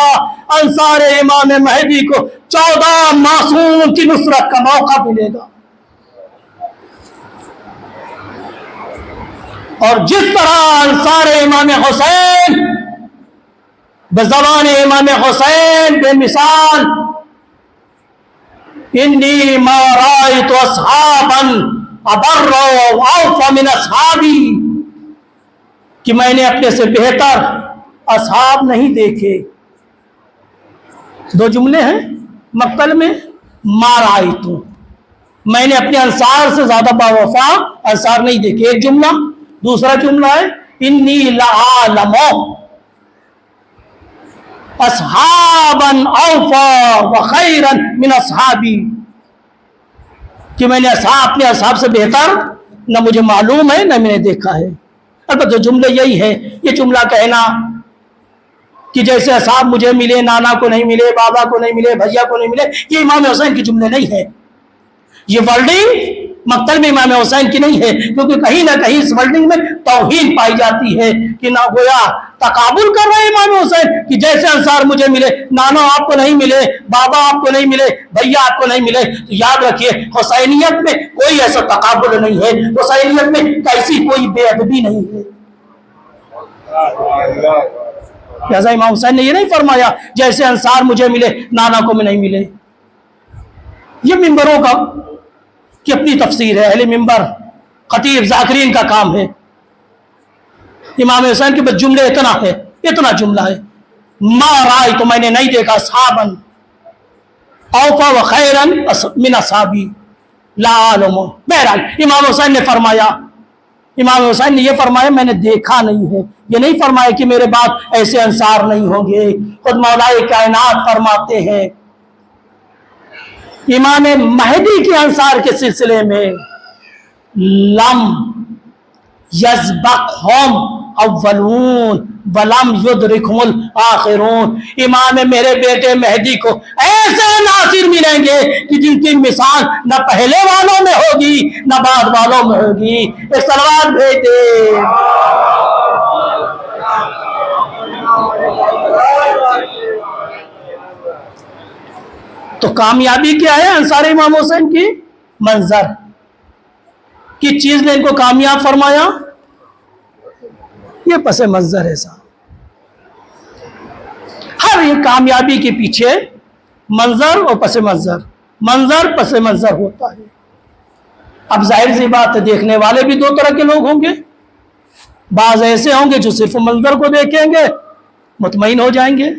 انصار امام مہدی کو 14 معصوم کی نصرت کا موقع ملے گا۔ اور جس طرح انصار امام حسین بزبان امام حسین بے مثال، انی ما رأیت اصحابا ابر واوفى من اصحابی، کہ میں نے اپنے سے بہتر اصحاب نہیں دیکھے۔ 2 جملے ہیں مقتل میں، ما رأیت، میں نے اپنے انصار سے زیادہ باوفا انصار نہیں دیکھے، ایک جملہ۔ دوسرا جملہ ہے انی لعالم اصحابا اوفى وخيرا من اصحابی، کہ میں نے اپنے اصحاب سے بہتر نہ مجھے معلوم ہے نہ میں نے دیکھا ہے۔ البتہ جملے یہی ہے، یہ جملہ کہنا کہ جیسے اصحاب مجھے ملے، نانا کو نہیں ملے، بابا کو نہیں ملے، بھیا کو نہیں ملے، یہ امام حسین کے جملے نہیں ہے۔ یہ ورڈنگ مقتل میں امام حسین کی نہیں ہے، کیونکہ کہیں نہ کہیں اس ورڈنگ میں توہین پائی جاتی ہے کہ نہ گویا تقابل کر رہے امام حسین کہ جیسے انصار مجھے ملے، نانا آپ کو نہیں ملے، بابا آپ کو نہیں ملے، بھیا آپ کو نہیں ملے۔ تو یاد رکھیے حسینیت میں کوئی ایسا تقابل نہیں ہے، حسینیت میں کیسی کوئی بے ادبی نہیں ہے۔ لہذا امام حسین نے یہ نہیں فرمایا جیسے انصار مجھے ملے، نانا کو میں نہیں ملے۔ یہ ممبروں کا کی اپنی تفسیر ہے، اہل ممبر خطیب ذاکرین کا کام ہے۔ امام حسین کے بس جملے اتنا جملہ ہے، ما رائے تو میں نے نہیں دیکھا، صحابا اوفا و خیرا من اصحابی لا عالم۔ بہرحال امام حسین نے یہ فرمایا میں نے دیکھا نہیں ہے، یہ نہیں فرمایا کہ میرے بعد ایسے انصار نہیں ہوں گے۔ خود مولا کائنات فرماتے ہیں امام مہدی کے انصار کے سلسلے میں لم یسبقہم اولون ولم یدرکہم الآخرون، امام میرے بیٹے مہدی کو ایسے ناصر ملیں گے کہ جن کی مثال نہ پہلے والوں میں ہوگی نہ بعد والوں میں ہوگی۔ ایک صلوات بھیج دے۔ تو کامیابی کیا ہے انصار امام حسین کی؟ منظر کی چیز نے ان کو کامیاب فرمایا؟ یہ پس منظر ہے صاحب. ہر ایک کامیابی کے پیچھے منظر اور پس منظر، منظر پس منظر ہوتا ہے. اب ظاہر سی بات ہے دیکھنے والے بھی دو طرح کے لوگ ہوں گے. بعض ایسے ہوں گے جو صرف منظر کو دیکھیں گے مطمئن ہو جائیں گے،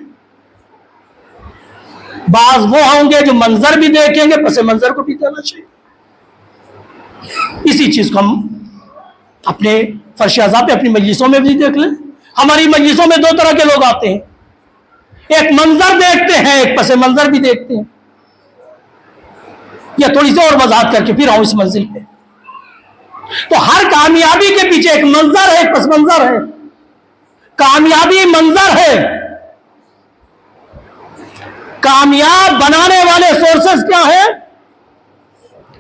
بعض وہ ہوں گے جو منظر بھی دیکھیں گے پس منظر کو بھی دینا چاہیے. اسی چیز کو ہم اپنے فرش اعضاء پہ اپنی مجلسوں میں بھی دیکھ لیں. ہماری مجلسوں میں دو طرح کے لوگ آتے ہیں، ایک منظر دیکھتے ہیں ایک پس منظر بھی دیکھتے ہیں. یا تھوڑی سی اور وضاحت کر کے پھر آؤں اس منزل پہ. تو ہر کامیابی کے پیچھے ایک منظر ہے ایک پس منظر ہے. کامیابی منظر ہے، کامیاب بنانے والے سورسز کیا ہیں؟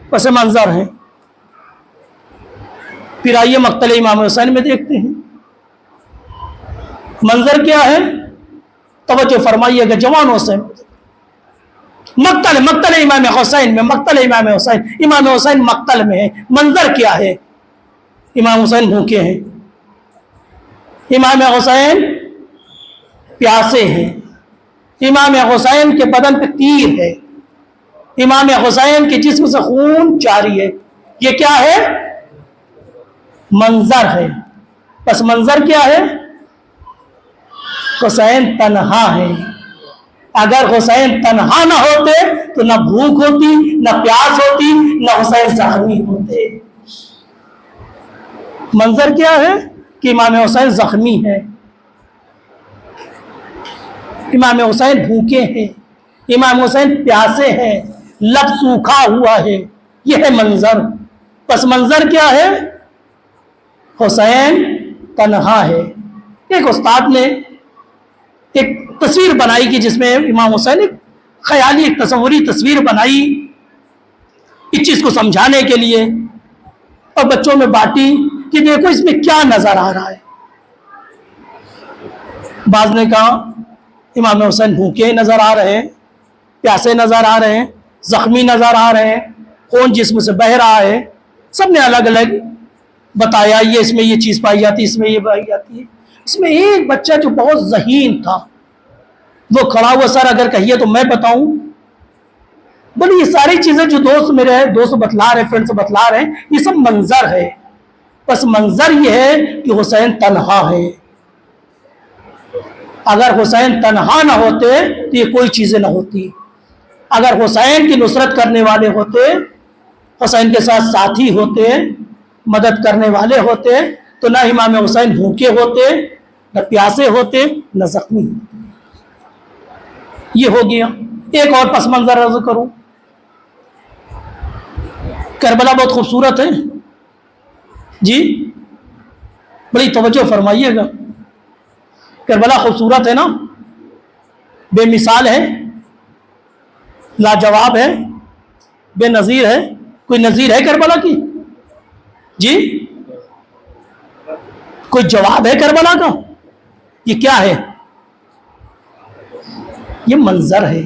پس منظر ہیں. پھر آئیے مقتل امام حسین میں دیکھتے ہیں منظر کیا ہے. توجہ فرمائیے گا جوانوں سے. مقتل امام حسین میں، مقتل امام حسین، امام حسین مقتل میں ہے. منظر کیا ہے؟ امام حسین بھوکے ہیں، امام حسین پیاسے ہیں، امام حسین کے بدن پہ تیر ہے، امام حسین کے جسم سے خون جاری ہے. یہ کیا ہے؟ منظر ہے. پس منظر کیا ہے؟ حسین تنہا ہے. اگر حسین تنہا نہ ہوتے تو نہ بھوک ہوتی، نہ پیاس ہوتی، نہ حسین زخمی ہوتے. منظر کیا ہے کہ امام حسین زخمی ہے، امام حسین بھوکے ہیں، امام حسین پیاسے ہیں، لب سوکھا ہوا ہے. یہ ہے منظر. پس منظر کیا ہے؟ حسین تنہا ہے. ایک استاد نے ایک تصویر بنائی کہ جس میں امام حسین ایک خیالی ایک تصوری تصویر بنائی اس چیز کو سمجھانے کے لیے اور بچوں میں بانٹی کہ دیکھو اس میں کیا نظر آ رہا ہے. بعض نے کہا امام حسین بھوکے نظر آ رہے ہیں، پیاسے نظر آ رہے ہیں، زخمی نظر آ رہے ہیں، خون جسم سے بہہ رہا ہے. سب نے الگ الگ بتایا یہ اس میں یہ چیز پائی جاتی ہے، اس میں یہ پائی جاتی ہے. اس میں ایک بچہ جو بہت ذہین تھا وہ کھڑا ہوا، سر اگر کہیے تو میں بتاؤں. بولے یہ ساری چیزیں جو دوست بتلا رہے ہیں، فرینڈز بتلا رہے ہیں، یہ سب منظر ہے. بس منظر یہ ہے کہ حسین تنہا ہے. اگر حسین تنہا نہ ہوتے تو یہ کوئی چیزیں نہ ہوتی. اگر حسین کی نصرت کرنے والے ہوتے، حسین کے ساتھ ساتھی ہوتے، مدد کرنے والے ہوتے تو نہ امام حسین بھوکے ہوتے، نہ پیاسے ہوتے، نہ زخمی ہوتے. یہ ہو گیا. ایک اور پس منظر عرض کروں. کربلا بہت خوبصورت ہے جی، بڑی توجہ فرمائیے گا. کربلا خوبصورت ہے نا، بے مثال ہے، لاجواب ہے، بے نظیر ہے. کوئی نظیر ہے کربلا کی؟ جی کوئی جواب ہے کربلا کا؟ یہ کیا ہے؟ یہ منظر ہے.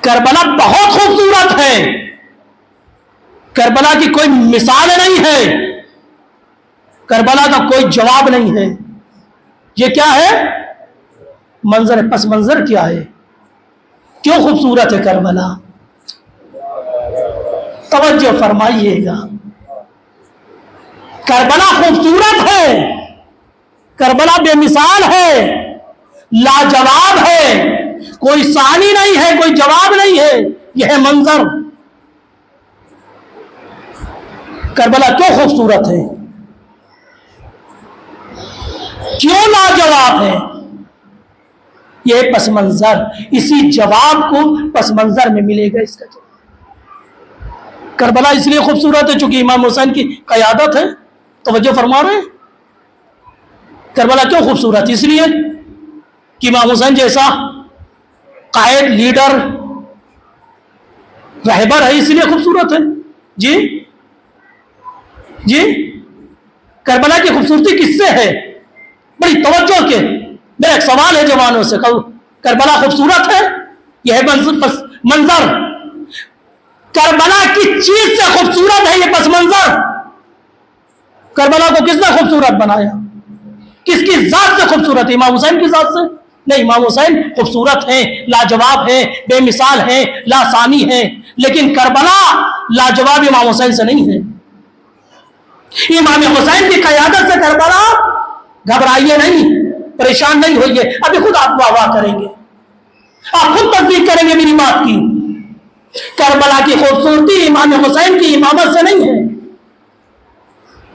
کربلا بہت خوبصورت ہے، کربلا کی کوئی مثال نہیں ہے، کربلا کا کوئی جواب نہیں ہے. یہ کیا ہے؟ منظر ہے. پس منظر کیا ہے؟ کیوں خوبصورت ہے کربلا؟ توجہ فرمائیے گا. کربلا خوبصورت ہے، کربلا بے مثال ہے، لاجواب ہے، کوئی ثانی نہیں ہے، کوئی جواب نہیں ہے. یہ ہے منظر. کربلا کیوں خوبصورت ہے؟ کیوں لاجواب ہے؟ یہ پس منظر. اسی جواب کو پس منظر میں ملے گا. اس کا جواب کربلا اس لیے خوبصورت ہے چونکہ امام حسین کی قیادت ہے. توجہ فرما رہے ہیں. کربلا کیوں خوبصورت؟ اس لیے کہ امام حسین جیسا قائد، لیڈر، رہبر ہے، اس لیے خوبصورت ہے. جی جی کربلا کی خوبصورتی کس سے ہے؟ بڑی توجہ کے. میرا ایک سوال ہے جوانوں سے، کربلا خوبصورت ہے؟ یہ ہے منظر. کربلا کی چیز سے خوبصورت ہے یہ پس منظر. کربلا کو کس نے خوبصورت بنایا؟ کس کی ذات سے خوبصورت ہے؟ امام حسین کی ذات سے نہیں. امام حسین خوبصورت ہیں، لاجواب ہیں، بے مثال ہیں، لاسانی ہیں، لیکن کربلا لاجواب امام حسین سے نہیں ہے. امام حسین کی قیادت سے کربلا، گھبرائیے نہیں، پریشان نہیں ہوئیے. ابھی خود آپ واہ واہ کریں گے، آپ خود تصدیق کریں گے میری بات کی. کربلا کی خوبصورتی امام حسین کی امامت سے نہیں ہے.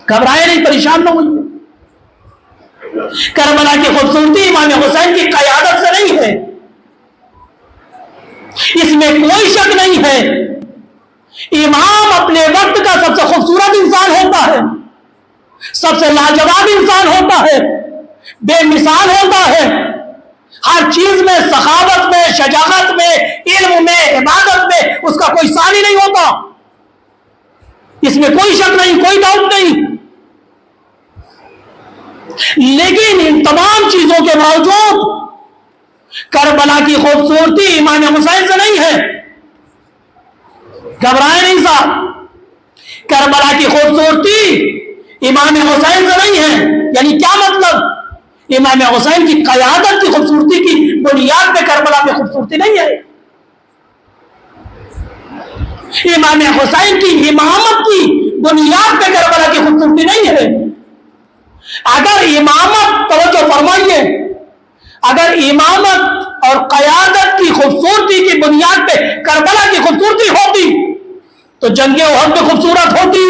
گھبرائے نہیں، پریشان نہ ہوئیے. کربلا کی خوبصورتی امام حسین کی قیادت سے نہیں ہے. اس میں کوئی شک نہیں ہے. امام اپنے وقت کا سب سے خوبصورت انسان ہوتا ہے، سب سے لاجواب انسان ہوتا ہے، بے مثال ہوتا ہے. ہر چیز میں، سخاوت میں، شجاعت میں، علم میں، عبادت میں اس کا کوئی ثانی نہیں ہوتا. اس میں کوئی شک نہیں، کوئی ڈاؤٹ نہیں. لیکن ان تمام چیزوں کے باوجود کربلا کی خوبصورتی امام حسین سے نہیں ہے. گھبرائے نہیں صاحب، کربلا کی خوبصورتی امام حسین سے نہیں ہے. یعنی کیا مطلب؟ امام حسین کی قیادت کی خوبصورتی کی بنیاد پہ کربلا میں خوبصورتی نہیں ہے. امام حسین کی امامت کی بنیاد پہ کربلا کی خوبصورتی نہیں ہے. اگر امامت، توجہ فرمائیے، اگر امامت اور قیادت کی خوبصورتی کی بنیاد پہ کربلا کی خوبصورتی ہوتی تو جنگ احد میں خوبصورت ہوتی.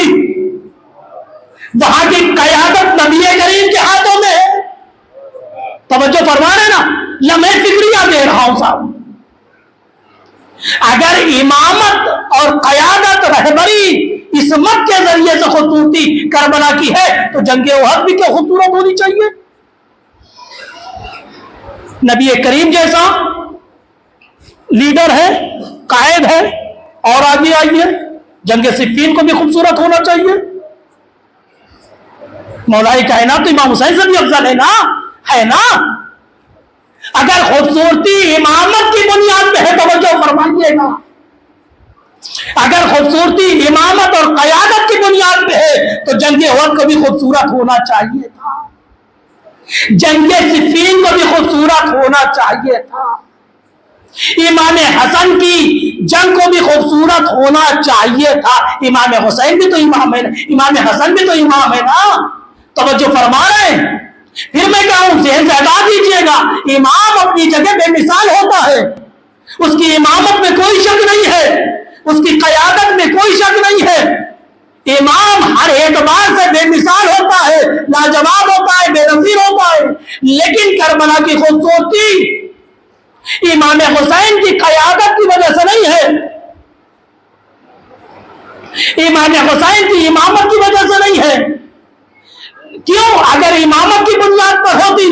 وہاں کی قیادت نبی کریم کے ہاتھوں میں ہے. توجہ فرما رہے نا، لمحے فکریہ دے رہا ہوں صاحب. اگر امامت اور قیادت، رہبری، عصمت کے ذریعے سے خوبصورتی کربلا کی ہے تو جنگ احد بھی کیا خوبصورت ہونی چاہیے. نبی کریم جیسا لیڈر ہے، قائد ہے، اور آگے آئیے، جنگ صفین کو بھی خوبصورت ہونا چاہیے. مولا کائنات تو امام حسین سے بھی افضل ہے نا، ہے نا. اگر خوبصورتی امامت کی بنیاد پہ ہے، توجہ فرمائیے گا، اگر خوبصورتی امامت اور قیادت کی بنیاد پہ ہے تو جنگ احد کو بھی خوبصورت ہونا چاہیے تھا، جنگ صفین کو بھی خوبصورت ہونا چاہیے تھا، امام حسن کی جنگ کو بھی خوبصورت ہونا چاہیے تھا. امام حسین بھی تو امام ہے، امام حسن بھی تو امام ہے نا. توجہ فرما رہے ہیں. پھر میں کہوں، ذہن سے ہٹا دیجیے گا، امام اپنی جگہ بے مثال ہوتا ہے. اس کی امامت میں کوئی شک نہیں ہے، اس کی قیادت میں کوئی شک نہیں ہے. امام ہر اعتبار سے بے مثال ہوتا ہے، لاجواب ہوتا ہے، بے نظیر ہوتا ہے. لیکن کربلا کی خوبصورتی امام حسین کی قیادت کی وجہ سے نہیں ہے، امام حسین کی امامت کی وجہ سے نہیں ہے. کیوں؟ اگر امامت کی بنیاد پر ہوتی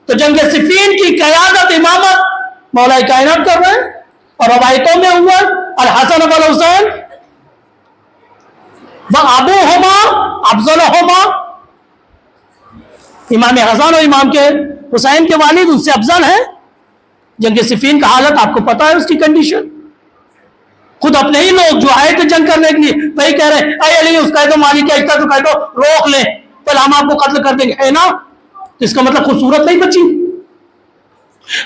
تو جنگ صفین کی قیادت، امامت مولا کائنات کر رہے ہیں. اور روایتوں میں ہوا الحسن والحسین وابوہما افضلہما، امام حسن اور امام کے حسین کے والد ان سے افضل ہیں. جنگ صفین کا حالت آپ کو پتا ہے، اس کی کنڈیشن. خود اپنے ہی لوگ جو آئے تھے جنگ کرنے کے لیے وہی کہہ رہے ہیں، اے علی اس کہہ دو، مالی کیا تو کہہ دو، روک لیں، پہلے ہم آپ کو قتل کر دیں گے، ہے نا. تو اس کا مطلب خوبصورت نہیں بچی.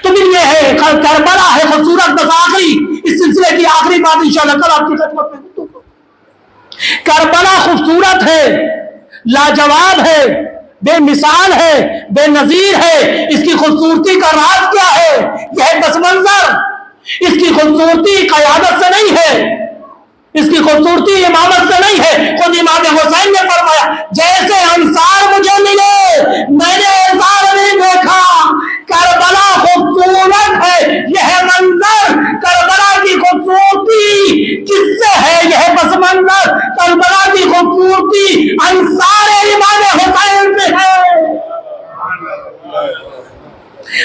تو پھر یہ ہے کربلا ہے خوبصورت. بس آخری اس سلسلے کی آخری بات انشاءاللہ کل آپ کی خدمت میں گفتگو. کربلا خوبصورت ہے، لاجواب ہے، بے مثال ہے، بے نظیر ہے. اس کی خوبصورتی کا راز کیا ہے؟ یہ ہے پس منظر. اس کی خوبصورتی قیادت سے نہیں ہے، اس کی خوبصورتی امامت سے نہیں ہے. خود امام حسین نے فرمایا، جیسے انصار مجھے ملے میں نے انصار نہیں دیکھا. کربلا خوبصورت ہے، یہ ہے منظر. کربلا کی خوبصورتی کس سے ہے؟ یہ ہے پس منظر. کربلا کی خوبصورتی انصار امام حسین سے ہے.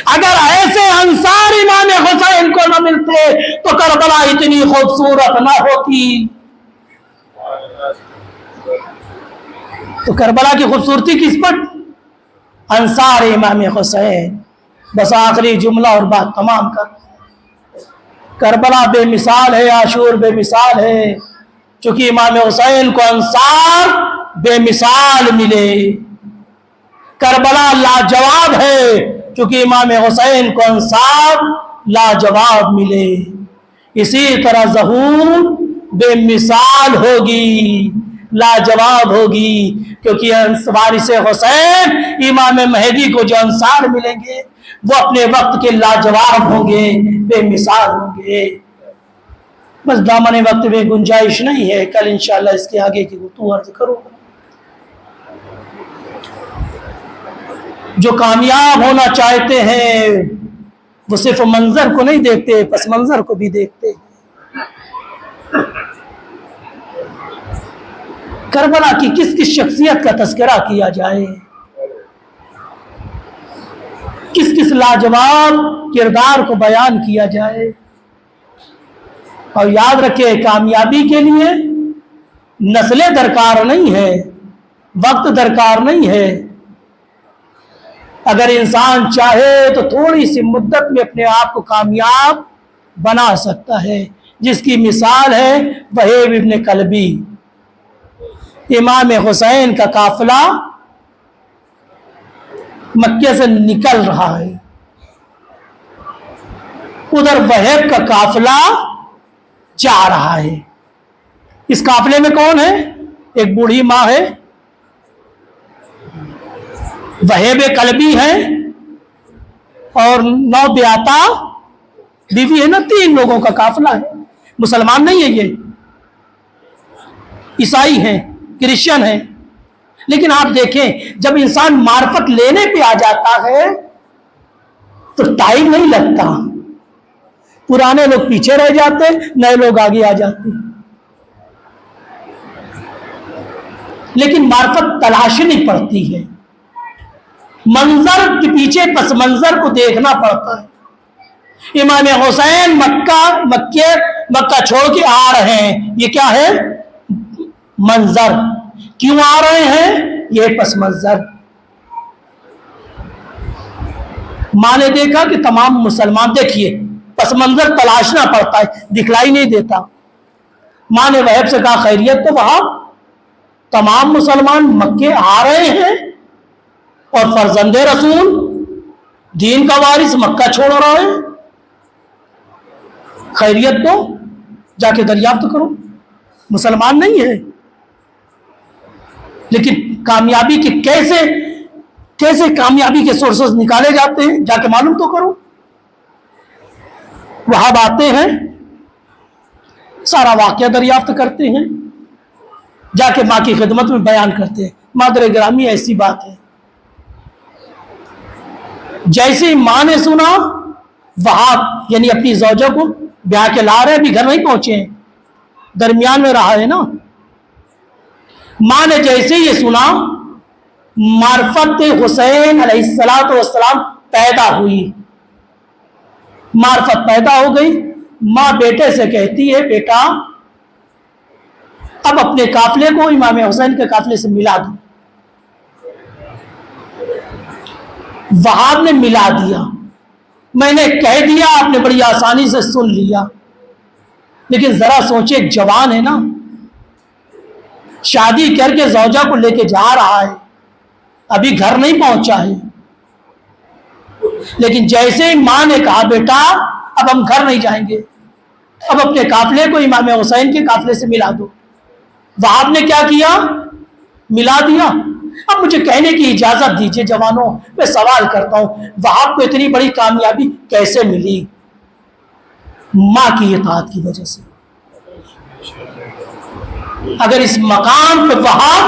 اگر ایسے انصار امام حسین کو نہ ملتے تو کربلا اتنی خوبصورت نہ ہوتی. تو کربلا کی خوبصورتی کس پر؟ انصار امام حسین. بس آخری جملہ اور بات تمام کر. کربلا بے مثال ہے، عاشور بے مثال ہے. چونکہ امام حسین کو انصار بے مثال ملے۔ کربلا لاجواب ہے چونکہ امام حسین کو انصاف لاجواب ملے۔ اسی طرح ظہور بے مثال ہوگی، لاجواب ہوگی، کیونکہ وارث حسین امام مہدی کو جو انصار ملیں گے وہ اپنے وقت کے لاجواب ہوں گے، بے مثال ہوں گے۔ بس دامن وقت میں گنجائش نہیں ہے، کل انشاءاللہ اس کے آگے کی گفتگو عرض کروں گا۔ جو کامیاب ہونا چاہتے ہیں وہ صرف منظر کو نہیں دیکھتے، پس منظر کو بھی دیکھتے ہیں۔ کربلا کی کس کس شخصیت کا تذکرہ کیا جائے، کس کس لاجواب کردار کو بیان کیا جائے۔ اور یاد رکھے کامیابی کے لیے نسلیں درکار نہیں ہے، وقت درکار نہیں ہے۔ اگر انسان چاہے تو تھوڑی سی مدت میں اپنے آپ کو کامیاب بنا سکتا ہے، جس کی مثال ہے وہیب ابن کلبی۔ امام حسین کا قافلہ مکے سے نکل رہا ہے، ادھر وہیب کا قافلہ جا رہا ہے۔ اس قافلے میں کون ہے؟ ایک بوڑھی ماں ہے، وہیب کلبی ہے، اور 9 بیاتا بیوی ہے نا، 3 لوگوں کا قافلہ ہے۔ مسلمان نہیں ہے، یہ عیسائی ہیں، کرسچن ہیں۔ لیکن آپ دیکھیں جب انسان معرفت لینے پہ آ جاتا ہے تو ٹائم نہیں لگتا، پرانے لوگ پیچھے رہ جاتے، نئے لوگ آگے آ جاتے۔ لیکن معرفت تلاشنی پڑتی ہے، منظر کے پیچھے پس منظر کو دیکھنا پڑتا ہے۔ امام حسین مکہ چھوڑ کے آ رہے ہیں، یہ کیا ہے؟ منظر۔ کیوں آ رہے ہیں؟ یہ پس منظر۔ ماں نے دیکھا کہ تمام مسلمان، دیکھیے پس منظر تلاشنا پڑتا ہے، دکھلائی نہیں دیتا۔ ماں نے وہیب سے کہا خیریت تو وہاں تمام مسلمان مکے آ رہے ہیں اور فرزند رسول دین کا وارث مکہ چھوڑ رہا ہے، خیریت تو جا کے دریافت کرو، مسلمان نہیں ہے۔ لیکن کامیابی کے کیسے کامیابی کے سورسز نکالے جاتے ہیں، جا کے معلوم تو کرو۔ وہاں آتے ہیں، سارا واقعہ دریافت کرتے ہیں، جا کے ماں کی خدمت میں بیان کرتے ہیں۔ مادر گرامی ایسی بات ہے، جیسے ہی ماں نے سنا، وہاں یعنی اپنی زوجہ کو بیاہ کے لا رہے، ابھی گھر نہیں پہنچے ہیں، درمیان میں رہا ہے نا۔ ماں نے جیسے یہ سنا، معرفت حسین علیہ السلام پیدا ہوئی، معرفت پیدا ہو گئی۔ ماں بیٹے سے کہتی ہے بیٹا اب اپنے قافلے کو امام حسین کے قافلے سے ملا دو۔ وہاب نے ملا دیا، میں نے کہہ دیا، آپ نے بڑی آسانی سے سن لیا۔ لیکن ذرا سوچے، ایک جوان ہے نا، شادی کر کے زوجہ کو لے کے جا رہا ہے، ابھی گھر نہیں پہنچا ہے۔ لیکن جیسے ہی ماں نے کہا بیٹا اب ہم گھر نہیں جائیں گے، اب اپنے قافلے کو امام حسین کے قافلے سے ملا دو، وہاب نے کیا کیا؟ ملا دیا۔ اب مجھے کہنے کی اجازت دیجئے جوانوں، میں سوال کرتا ہوں، وہاب کو اتنی بڑی کامیابی کیسے ملی؟ ماں کی اطاعت کی وجہ سے۔ اگر اس مقام پہ وہاب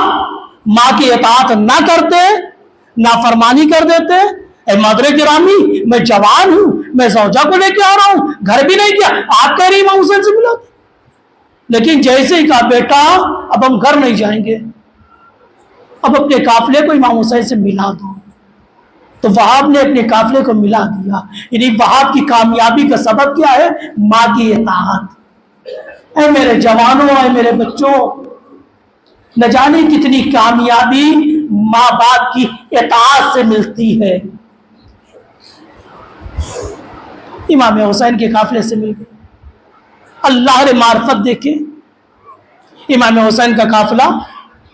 ماں کی اطاعت نہ کرتے، نافرمانی کر دیتے، اے مادر گرامی میں جوان ہوں، میں زوجہ کو لے کے آ رہا ہوں، گھر بھی نہیں کیا، آپ کہہ رہی امام حسین سے ملا دو۔ لیکن جیسے ہی کہا بیٹا اب ہم گھر نہیں جائیں گے، اب اپنے قافلے کو امام حسین سے ملا دو، تو وہاب نے اپنے قافلے کو ملا دیا۔ یعنی وہاب کی کامیابی کا سبب کیا ہے؟ ماں کی اطاعت۔ اے میرے جوانوں، اے میرے بچوں، نہ جانے کتنی کامیابی ماں باپ کی اطاعت سے ملتی ہے۔ امام حسین کے قافلے سے مل گئے، اللہ نے معرفت دیکھے، امام حسین کا قافلہ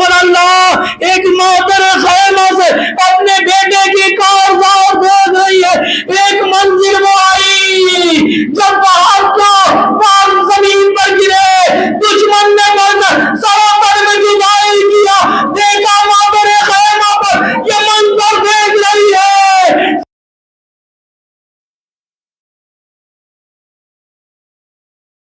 کرمل اللہ ایک مادر خیمہ سے اپنے بیٹے کی کارزار دیکھ رہی ہے. ایک منزل وہ آئی جب